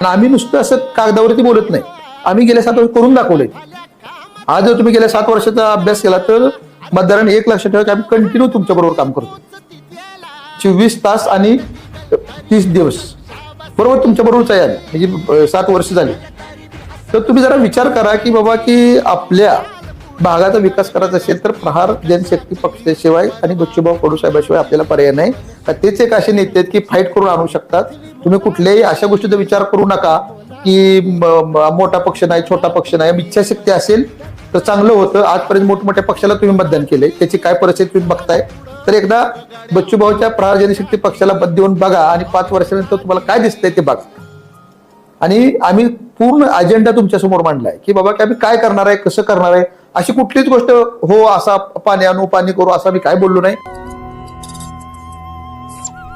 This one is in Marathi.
आम्ही नुसतं असं कागदावरती बोलत नाही, आम्ही गेल्या 7 वर्ष करून दाखवले. आज जर तुम्ही गेल्या 7 वर्षाचा अभ्यास केला तर मतदारांनी एक लक्षात ठेवा की आम्ही कंटिन्यू तुमच्या बरोबर काम करतो. 24 तास आणि 30 दिवस बरोबर तुमच्या बरोबरच आहे, म्हणजे 7 वर्ष झाली. तर तुम्ही जरा विचार करा की बाबा की आपल्या भागाचा विकास करायचा असेल तर प्रहार जनशक्ती पक्षाशिवाय आणि बच्चूभाऊ कडू साहेबाशिवाय आपल्याला पर्याय नाही. तेच एक असे नेते आहेत की फाईट करून आणू शकतात. तुम्ही कुठल्याही अशा गोष्टीचा विचार करू नका की मोठा पक्ष नाही, छोटा पक्ष नाही. इच्छाशक्ती असेल तर चांगलं होतं. आजपर्यंत मोठमोठ्या पक्षाला तुम्ही मतदान केले, त्याची काय परिस्थिती तुम्ही बघताय. तर एकदा बच्चूभाऊच्या प्रहार जनशक्ती पक्षाला मत देऊन बघा आणि 5 वर्षानंतर तुम्हाला काय दिसतंय ते बघा. आणि आम्ही पूर्ण अजेंडा तुमच्या समोर मांडलाय की बाबा की आम्ही काय करणार आहे, कसं करणार आहे. अशी कुठलीच गोष्ट हो असा पाणी आणू पाणी करू असं आम्ही काय बोललो नाही.